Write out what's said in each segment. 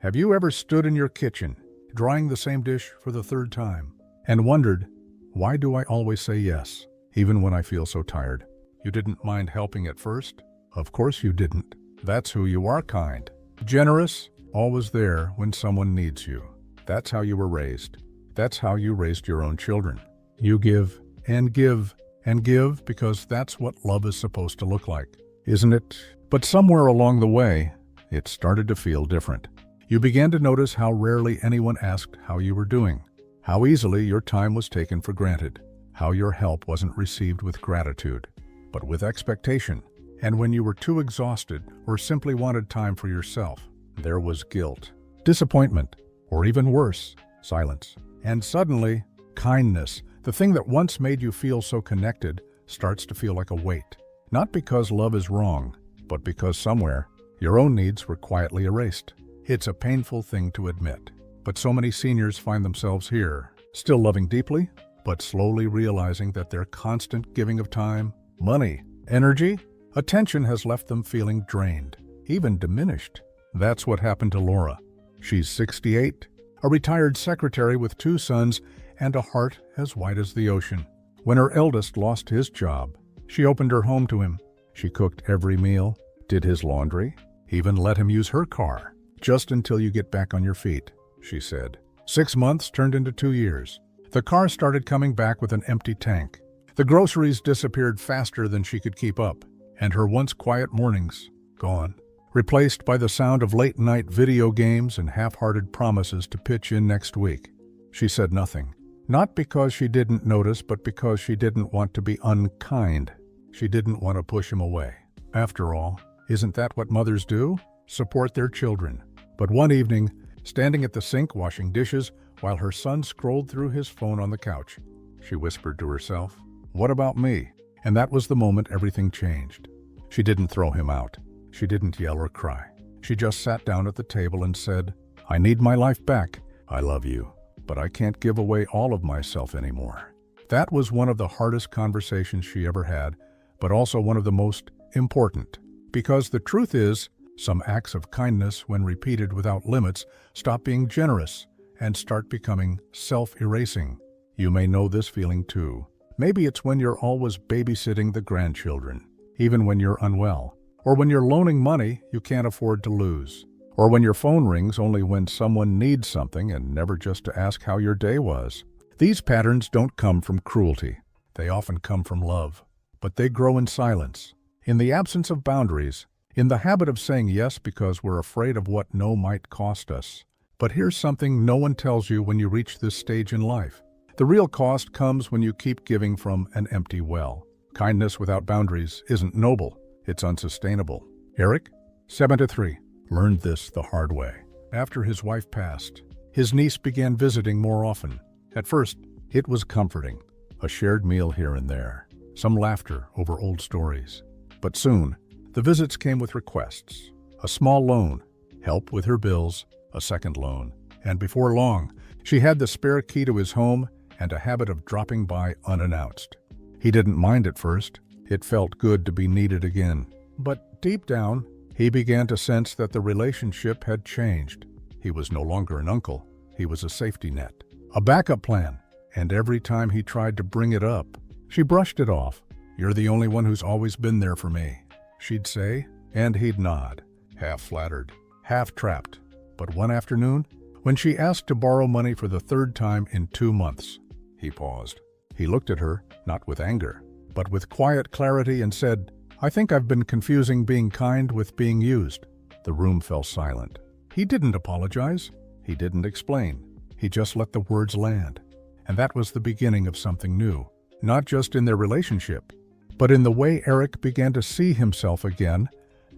Have you ever stood in your kitchen, drying the same dish for the third time, and wondered, why do I always say yes, even when I feel so tired? You didn't mind helping at first? Of course you didn't. That's who you are, kind. Generous, always there when someone needs you. That's how you were raised. That's how you raised your own children. You give and give and give because that's what love is supposed to look like, isn't it? But somewhere along the way, it started to feel different. You began to notice how rarely anyone asked how you were doing, how easily your time was taken for granted, how your help wasn't received with gratitude, but with expectation. And when you were too exhausted or simply wanted time for yourself, there was guilt, disappointment, or even worse, silence. And suddenly, kindness, the thing that once made you feel so connected, starts to feel like a weight. Not because love is wrong, but because somewhere, your own needs were quietly erased. It's a painful thing to admit, but so many seniors find themselves here, still loving deeply, but slowly realizing that their constant giving of time, money, energy, attention has left them feeling drained, even diminished. That's what happened to Laura. She's 68, a retired secretary with 2 sons and a heart as wide as the ocean. When her eldest lost his job, she opened her home to him. She cooked every meal, did his laundry, even let him use her car. Just until you get back on your feet, she said. 6 months turned into 2 years. The car started coming back with an empty tank. The groceries disappeared faster than she could keep up, and her once quiet mornings, gone, replaced by the sound of late-night video games and half-hearted promises to pitch in next week. She said nothing, not because she didn't notice, but because she didn't want to be unkind. She didn't want to push him away. After all, isn't that what mothers do? Support their children. But one evening, standing at the sink washing dishes while her son scrolled through his phone on the couch, she whispered to herself, "What about me?" And that was the moment everything changed. She didn't throw him out. She didn't yell or cry. She just sat down at the table and said, "I need my life back. I love you, but I can't give away all of myself anymore." That was one of the hardest conversations she ever had, but also one of the most important. Because the truth is, some acts of kindness, when repeated without limits, stop being generous and start becoming self-erasing. You may know this feeling too. Maybe it's when you're always babysitting the grandchildren, even when you're unwell, or when you're loaning money you can't afford to lose, or when your phone rings only when someone needs something and never just to ask how your day was. These patterns don't come from cruelty. They often come from love, but they grow in silence, in the absence of boundaries, in the habit of saying yes because we're afraid of what no might cost us. But here's something no one tells you when you reach this stage in life. The real cost comes when you keep giving from an empty well. Kindness without boundaries isn't noble, it's unsustainable. Eric, 73, learned this the hard way. After his wife passed, his niece began visiting more often. At first, it was comforting, a shared meal here and there, some laughter over old stories. But soon, the visits came with requests, a small loan, help with her bills, a second loan, and before long, she had the spare key to his home and a habit of dropping by unannounced. He didn't mind at first. It felt good to be needed again. But deep down, he began to sense that the relationship had changed. He was no longer an uncle. He was a safety net, a backup plan. And every time he tried to bring it up, she brushed it off. "You're the only one who's always been there for me," she'd say, and he'd nod, half flattered, half trapped. But one afternoon, when she asked to borrow money for the 3rd time in 2 months, he paused. He looked at her, not with anger, but with quiet clarity, and said, "I think I've been confusing being kind with being used." The room fell silent. He didn't apologize. He didn't explain. He just let the words land. And that was the beginning of something new, not just in their relationship, but in the way Eric began to see himself again,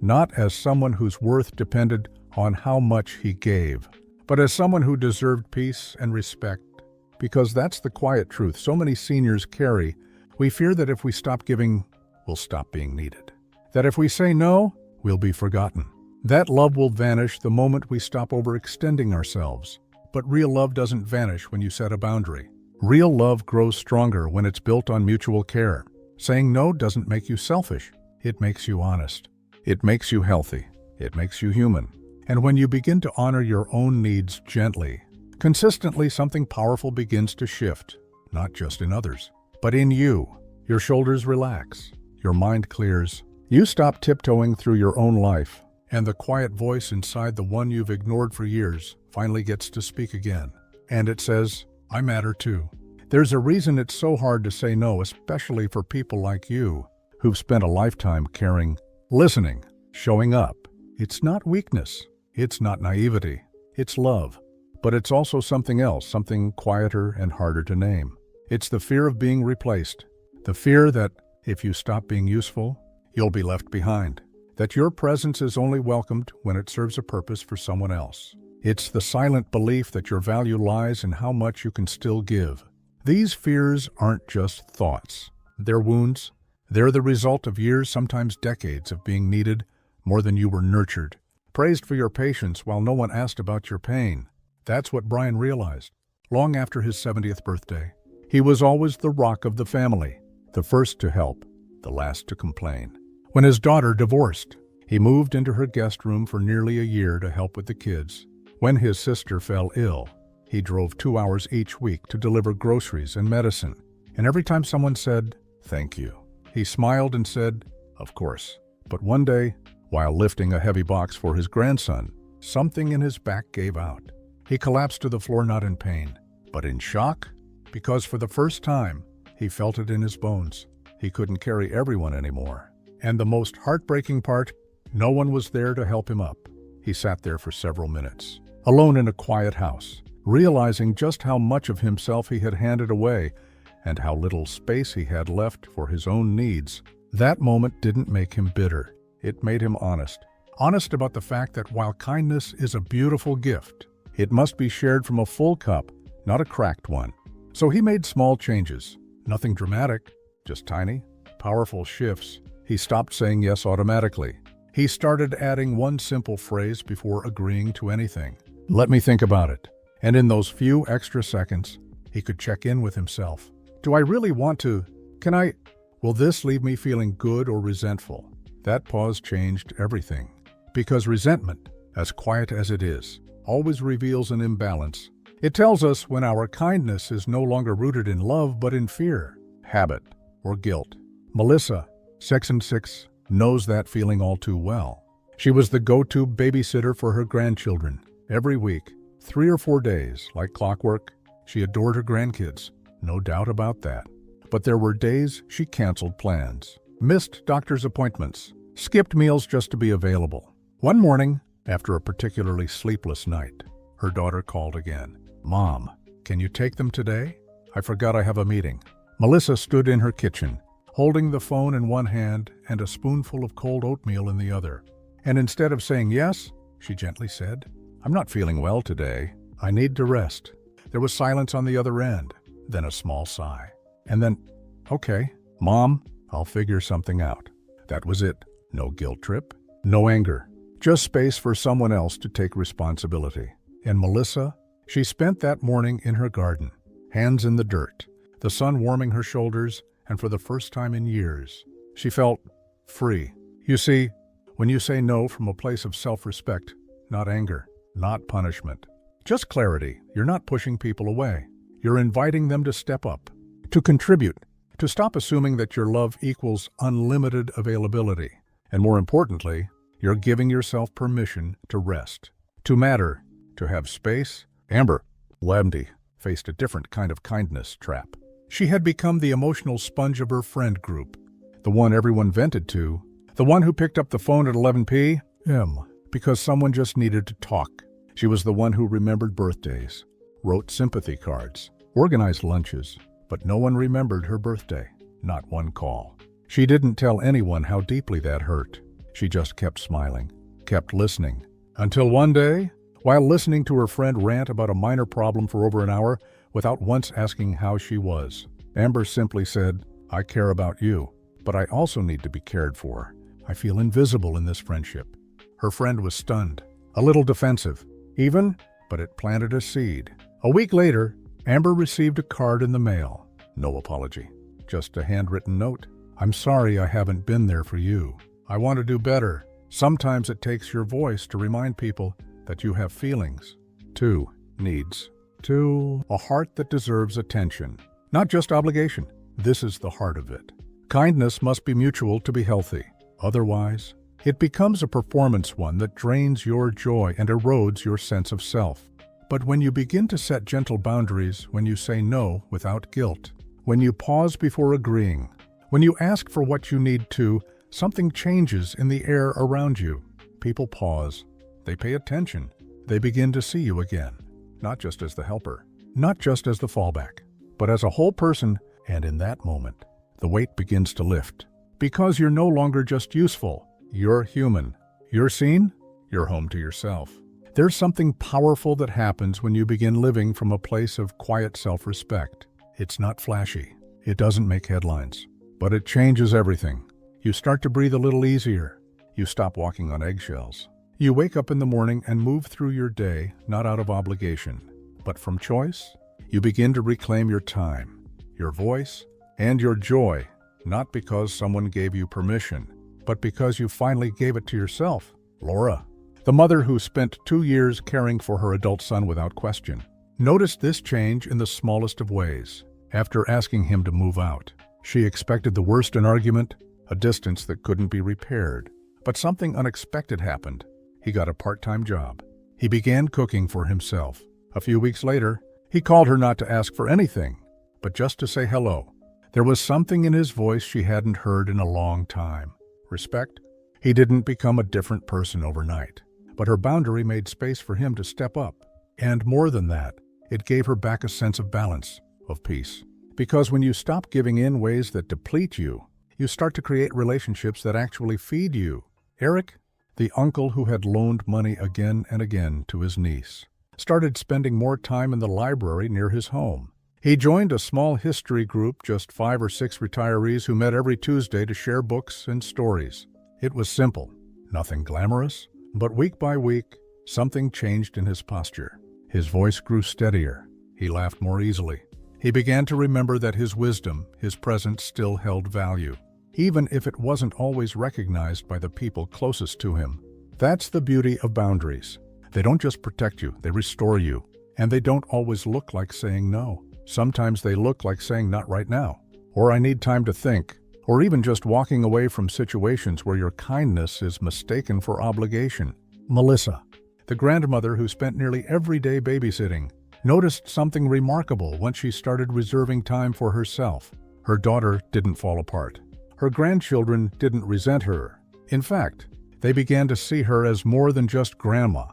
not as someone whose worth depended on how much he gave, but as someone who deserved peace and respect. Because that's the quiet truth so many seniors carry. We fear that if we stop giving, we'll stop being needed. That if we say no, we'll be forgotten. That love will vanish the moment we stop overextending ourselves. But real love doesn't vanish when you set a boundary. Real love grows stronger when it's built on mutual care. Saying no doesn't make you selfish. It makes you honest. It makes you healthy. It makes you human. And when you begin to honor your own needs gently, consistently, something powerful begins to shift, not just in others, but in you. Your shoulders relax, your mind clears, you stop tiptoeing through your own life, and the quiet voice inside, the one you've ignored for years, finally gets to speak again. And it says, I matter too. There's a reason it's so hard to say no, especially for people like you, who've spent a lifetime caring, listening, showing up. It's not weakness. It's not naivety. It's love. But it's also something else, something quieter and harder to name. It's the fear of being replaced. The fear that if you stop being useful, you'll be left behind. That your presence is only welcomed when it serves a purpose for someone else. It's the silent belief that your value lies in how much you can still give. These fears aren't just thoughts. They're wounds. They're the result of years, sometimes decades, of being needed more than you were nurtured. Praised for your patience while no one asked about your pain. That's what Brian realized long after his 70th birthday. He was always the rock of the family, the first to help, the last to complain. When his daughter divorced, he moved into her guest room for nearly a year to help with the kids. When his sister fell ill, he drove 2 hours each week to deliver groceries and medicine. And every time someone said, thank you, he smiled and said, of course. But one day, while lifting a heavy box for his grandson, something in his back gave out. He collapsed to the floor, not in pain, but in shock, because for the first time, he felt it in his bones. He couldn't carry everyone anymore. And the most heartbreaking part, no one was there to help him up. He sat there for several minutes, alone in a quiet house, realizing just how much of himself he had handed away and how little space he had left for his own needs. That moment didn't make him bitter. It made him honest. Honest about the fact that while kindness is a beautiful gift, it must be shared from a full cup, not a cracked one. So he made small changes. Nothing dramatic, just tiny, powerful shifts. He stopped saying yes automatically. He started adding one simple phrase before agreeing to anything. Let me think about it. And in those few extra seconds, he could check in with himself. Do I really want to? Will this leave me feeling good or resentful? That pause changed everything. Because resentment, as quiet as it is, always reveals an imbalance. It tells us when our kindness is no longer rooted in love but in fear, habit, or guilt. Melissa, 6, knows that feeling all too well. She was the go-to babysitter for her grandchildren. Every week, 3 or 4 days, like clockwork, she adored her grandkids. No doubt about that. But there were days she canceled plans, missed doctor's appointments, skipped meals just to be available. One morning, after a particularly sleepless night, her daughter called again. Mom, can you take them today? I forgot I have a meeting. Melissa stood in her kitchen, holding the phone in one hand and a spoonful of cold oatmeal in the other. And instead of saying yes, she gently said, I'm not feeling well today. I need to rest. There was silence on the other end, then a small sigh. And then, okay, Mom, I'll figure something out. That was it. No guilt trip, no anger, just space for someone else to take responsibility. And Melissa, she spent that morning in her garden, hands in the dirt, the sun warming her shoulders, and for the first time in years, she felt free. You see, when you say no from a place of self-respect, not anger, not punishment, just clarity, you're not pushing people away. You're inviting them to step up, to contribute, to stop assuming that your love equals unlimited availability. And more importantly, you're giving yourself permission to rest, to matter, to have space. Amber, Lemdy, faced a different kind of kindness trap. She had become the emotional sponge of her friend group, the one everyone vented to, the one who picked up the phone at 11 p.m. because someone just needed to talk. She was the one who remembered birthdays, wrote sympathy cards, organized lunches, but no one remembered her birthday, not one call. She didn't tell anyone how deeply that hurt. She just kept smiling, kept listening, until one day, while listening to her friend rant about a minor problem for over an hour without once asking how she was, Amber simply said, I care about you, but I also need to be cared for. I feel invisible in this friendship. Her friend was stunned, a little defensive, even, but it planted a seed. A week later, Amber received a card in the mail. No apology, just a handwritten note. I'm sorry I haven't been there for you. I want to do better. Sometimes it takes your voice to remind people that you have feelings, too, needs, too, a heart that deserves attention, not just obligation. This is the heart of it. Kindness must be mutual to be healthy. Otherwise, it becomes a performance one that drains your joy and erodes your sense of self. But when you begin to set gentle boundaries, when you say no without guilt, when you pause before agreeing, when you ask for what you need to, something changes in the air around you. People pause. They pay attention. They begin to see you again, not just as the helper, not just as the fallback, but as a whole person. And in that moment, the weight begins to lift. Because you're no longer just useful. You're human. You're seen. You're home to yourself. There's something powerful that happens when you begin living from a place of quiet self-respect. It's not flashy. It doesn't make headlines. But it changes everything. You start to breathe a little easier. You stop walking on eggshells. You wake up in the morning and move through your day, not out of obligation, but from choice. You begin to reclaim your time, your voice, and your joy, not because someone gave you permission, but because you finally gave it to yourself. Laura, the mother who spent 2 years caring for her adult son without question, noticed this change in the smallest of ways. After asking him to move out, she expected the worst in argument, a distance that couldn't be repaired. But something unexpected happened. He got a part-time job. He began cooking for himself. A few weeks later, he called her not to ask for anything, but just to say hello. There was something in his voice she hadn't heard in a long time. Respect. He didn't become a different person overnight, but her boundary made space for him to step up. And more than that, it gave her back a sense of balance, of peace. Because when you stop giving in ways that deplete you, you start to create relationships that actually feed you. Eric, the uncle who had loaned money again and again to his niece, started spending more time in the library near his home. He joined a small history group, just 5 or 6 retirees who met every Tuesday to share books and stories. It was simple, nothing glamorous, but week by week, something changed in his posture. His voice grew steadier. He laughed more easily. He began to remember that his wisdom, his presence still held value, even if it wasn't always recognized by the people closest to him. That's the beauty of boundaries. They don't just protect you, they restore you. And they don't always look like saying no. Sometimes they look like saying not right now, or I need time to think, or even just walking away from situations where your kindness is mistaken for obligation. Melissa, the grandmother who spent nearly every day babysitting, noticed something remarkable once she started reserving time for herself. Her daughter didn't fall apart. Her grandchildren didn't resent her. In fact, they began to see her as more than just grandma.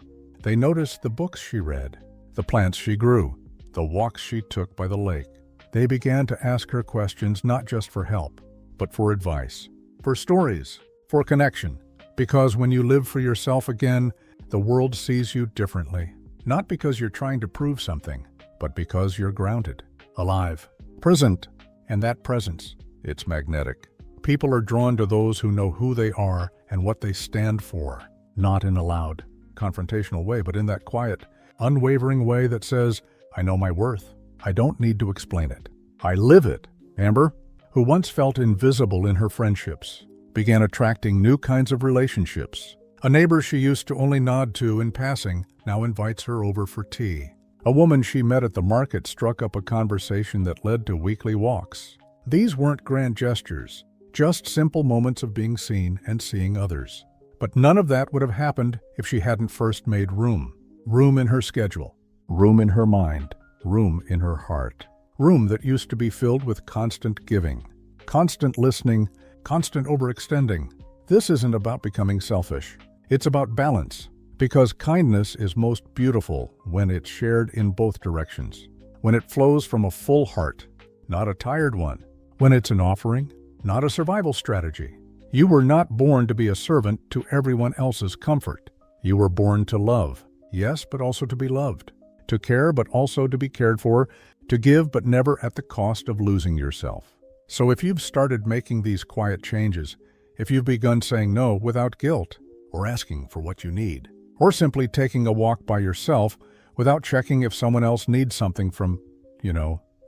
They noticed the books she read, the plants she grew, the walks she took by the lake. They began to ask her questions not just for help, but for advice, for stories, for connection. Because when you live for yourself again, the world sees you differently. Not because you're trying to prove something, but because you're grounded, alive, present. And that presence, it's magnetic. People are drawn to those who know who they are and what they stand for, not in a loud, confrontational way, but in that quiet, unwavering way that says, I know my worth. I don't need to explain it. I live it. Amber, who once felt invisible in her friendships, began attracting new kinds of relationships. A neighbor she used to only nod to in passing now invites her over for tea. A woman she met at the market struck up a conversation that led to weekly walks. These weren't grand gestures, just simple moments of being seen and seeing others. But none of that would have happened if she hadn't first made room. Room in her schedule, room in her mind, room in her heart. Room that used to be filled with constant giving, constant listening, constant overextending. This isn't about becoming selfish. It's about balance, because kindness is most beautiful when it's shared in both directions, when it flows from a full heart, not a tired one, when it's an offering, not a survival strategy. You were not born to be a servant to everyone else's comfort. You were born to love, yes, but also to be loved, to care, but also to be cared for, to give, but never at the cost of losing yourself. So if you've started making these quiet changes, if you've begun saying no without guilt, or asking for what you need, or simply taking a walk by yourself without checking if someone else needs something from,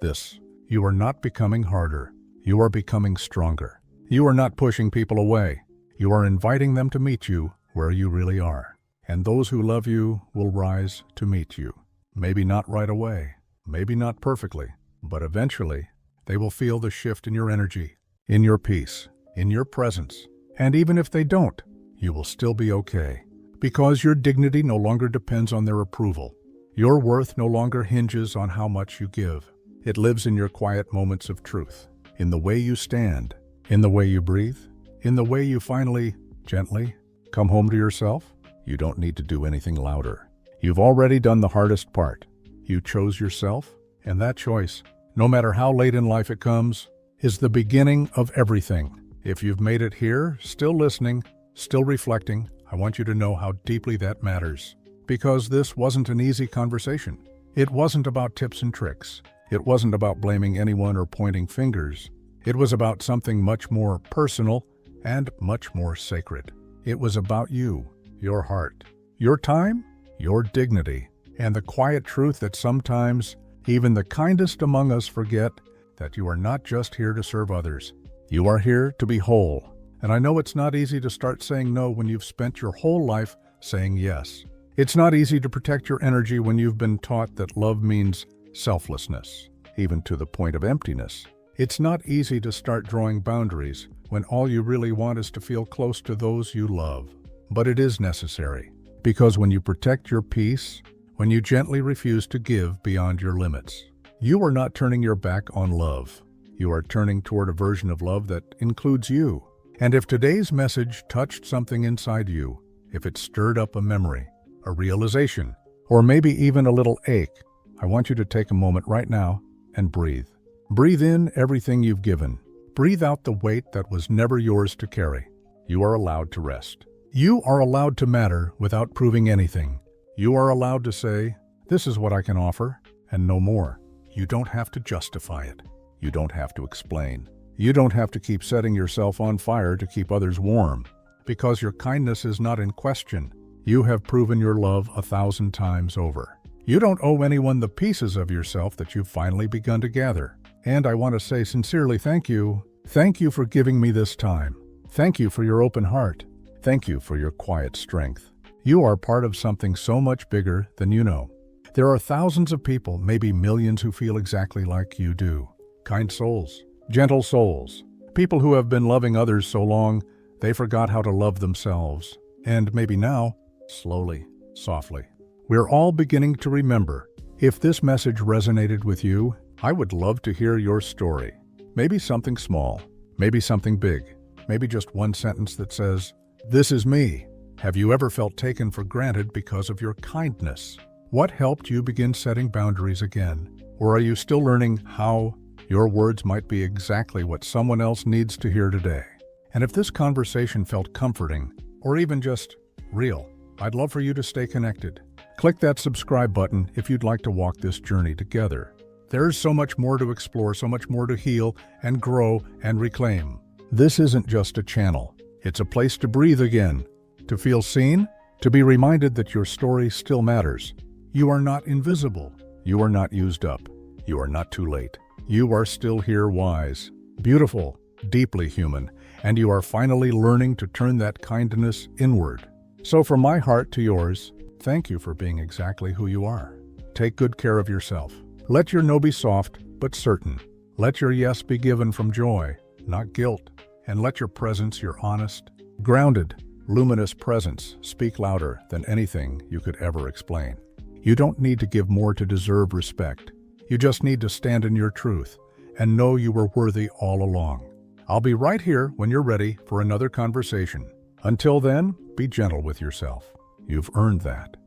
this, you are not becoming harder. You are becoming stronger. You are not pushing people away. You are inviting them to meet you where you really are. And those who love you will rise to meet you. Maybe not right away, maybe not perfectly, but eventually they will feel the shift in your energy, in your peace, in your presence. And even if they don't, you will still be okay. Because your dignity no longer depends on their approval. Your worth no longer hinges on how much you give. It lives in your quiet moments of truth, in the way you stand, in the way you breathe, in the way you finally, gently, come home to yourself. You don't need to do anything louder. You've already done the hardest part. You chose yourself, and that choice, no matter how late in life it comes, is the beginning of everything. If you've made it here, still listening, still reflecting, I want you to know how deeply that matters. Because this wasn't an easy conversation. It wasn't about tips and tricks. It wasn't about blaming anyone or pointing fingers. It was about something much more personal and much more sacred. It was about you, your heart, your time, your dignity, and the quiet truth that sometimes even the kindest among us forget that you are not just here to serve others. You are here to be whole. And I know it's not easy to start saying no when you've spent your whole life saying yes. It's not easy to protect your energy when you've been taught that love means selflessness, even to the point of emptiness. It's not easy to start drawing boundaries when all you really want is to feel close to those you love. But it is necessary, because when you protect your peace, when you gently refuse to give beyond your limits, you are not turning your back on love. You are turning toward a version of love that includes you. And if today's message touched something inside you, if it stirred up a memory, a realization, or maybe even a little ache, I want you to take a moment right now and breathe. Breathe in everything you've given. Breathe out the weight that was never yours to carry. You are allowed to rest. You are allowed to matter without proving anything. You are allowed to say, "This is what I can offer," and no more. You don't have to justify it. You don't have to explain. You don't have to keep setting yourself on fire to keep others warm, because your kindness is not in question. You have proven your love 1,000 times over. You don't owe anyone the pieces of yourself that you've finally begun to gather. And I want to say sincerely thank you. Thank you for giving me this time. Thank you for your open heart. Thank you for your quiet strength. You are part of something so much bigger than you know. There are thousands of people, maybe millions, who feel exactly like you do. Kind souls. Gentle souls, people who have been loving others so long, they forgot how to love themselves. And maybe now, slowly, softly, we're all beginning to remember. If this message resonated with you, I would love to hear your story. Maybe something small, maybe something big, maybe just one sentence that says, "This is me." Have you ever felt taken for granted because of your kindness? What helped you begin setting boundaries again? Or are you still learning how your words might be exactly what someone else needs to hear today? And if this conversation felt comforting, or even just real, I'd love for you to stay connected. Click that subscribe button if you'd like to walk this journey together. There's so much more to explore, so much more to heal and grow and reclaim. This isn't just a channel. It's a place to breathe again, to feel seen, to be reminded that your story still matters. You are not invisible. You are not used up. You are not too late. You are still here, wise, beautiful, deeply human, and you are finally learning to turn that kindness inward. So from my heart to yours, thank you for being exactly who you are. Take good care of yourself. Let your no be soft, but certain. Let your yes be given from joy, not guilt. And let your presence, your honest, grounded, luminous presence, speak louder than anything you could ever explain. You don't need to give more to deserve respect. You just need to stand in your truth and know you were worthy all along. I'll be right here when you're ready for another conversation. Until then, be gentle with yourself. You've earned that.